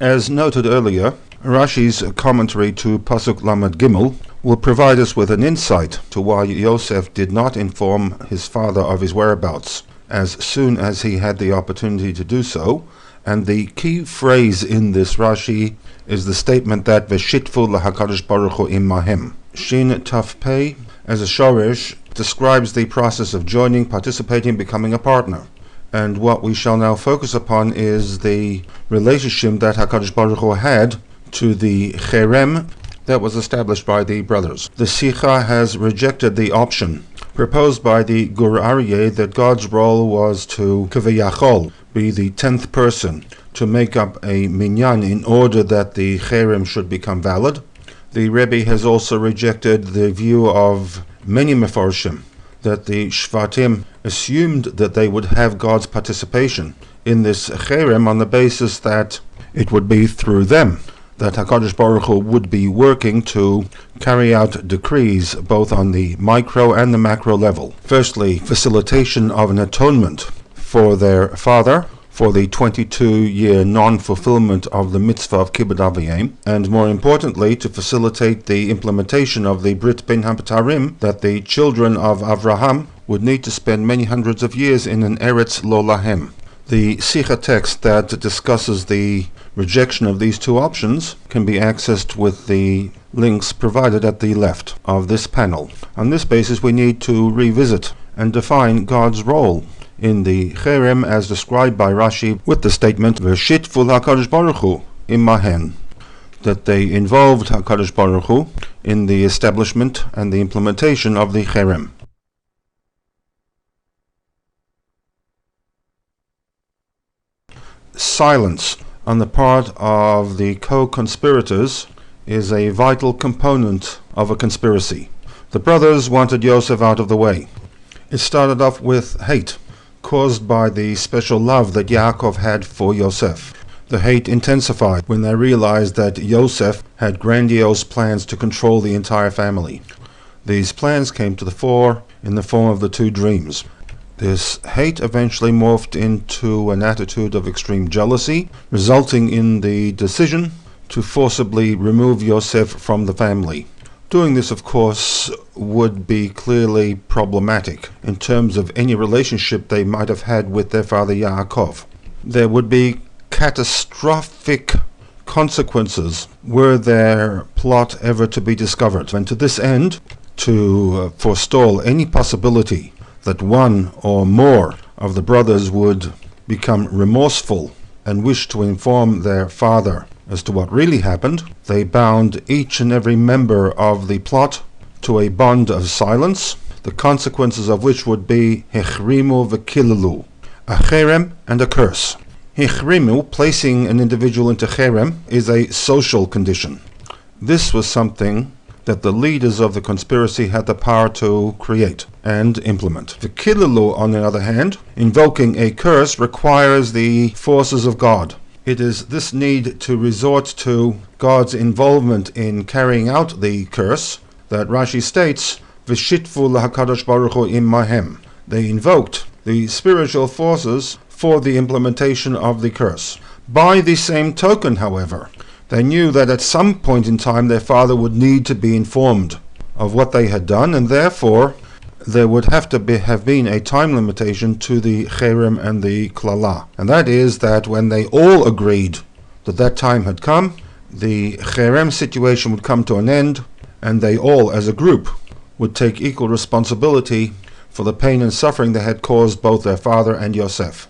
As noted earlier, Rashi's commentary to Pasuk Lamed Gimel will provide us with an insight to why Yosef did not inform his father of his whereabouts as soon as he had the opportunity to do so, and the key phrase in this Rashi is the statement that Veshitfu lahakadosh baruch hu imahem. Shin Taf Pei, as a shoresh, describes the process of joining, participating, becoming a partner. And what we shall now focus upon is the relationship that HaKadosh Baruch Hu had to the cherem that was established by the brothers. The Sikha has rejected the option proposed by the Gur Aryeh that God's role was to kaviyachol, be the 10th person to make up a minyan in order that the cherem should become valid. The Rebbe has also rejected the view of many mefarshim that the Shvatim assumed that they would have God's participation in this cherem on the basis that it would be through them that HaKadosh Baruch Hu would be working to carry out decrees both on the micro and the macro level. Firstly, facilitation of an atonement for their father for the 22-year non-fulfillment of the mitzvah of Kibbud Avayim, and more importantly, to facilitate the implementation of the Brit Bein HaBetarim, that the children of Avraham would need to spend many hundreds of years in an Eretz Lo Lahem. The Sikha text that discusses the rejection of these two options can be accessed with the links provided at the left of this panel. On this basis, we need to revisit and define God's role in the cherem as described by Rashi with the statement V'shitfu HaKadosh Baruch Hu imahen, that they involved HaKadosh Baruch Hu in the establishment and the implementation of the cherem. Silence on the part of the co-conspirators is a vital component of a conspiracy. The brothers wanted Yosef out of the way. It started off with hate, caused by the special love that Yaakov had for Yosef. The hate intensified when they realized that Yosef had grandiose plans to control the entire family. These plans came to the fore in the form of the two dreams. This hate eventually morphed into an attitude of extreme jealousy, resulting in the decision to forcibly remove Yosef from the family. Doing this, of course, would be clearly problematic in terms of any relationship they might have had with their father Yaakov. There would be catastrophic consequences were their plot ever to be discovered. And to this end, to forestall any possibility that one or more of the brothers would become remorseful and wish to inform their father as to what really happened, they bound each and every member of the plot to a bond of silence, the consequences of which would be hechrimu v'kilalu, a cherem and a curse. Hechrimu, placing an individual into cherem, is a social condition. This was something that the leaders of the conspiracy had the power to create and implement. V'kilalu, on the other hand, invoking a curse requires the forces of God. It is this need to resort to God's involvement in carrying out the curse that Rashi states, V'shitfu lahakadosh baruch hu imahem. They invoked the spiritual forces for the implementation of the curse. By the same token, however, they knew that at some point in time their father would need to be informed of what they had done, and therefore there would have to have been a time limitation to the cherem and the klala. And that is that when they all agreed that that time had come, the cherem situation would come to an end, and they all, as a group, would take equal responsibility for the pain and suffering they had caused both their father and Yosef.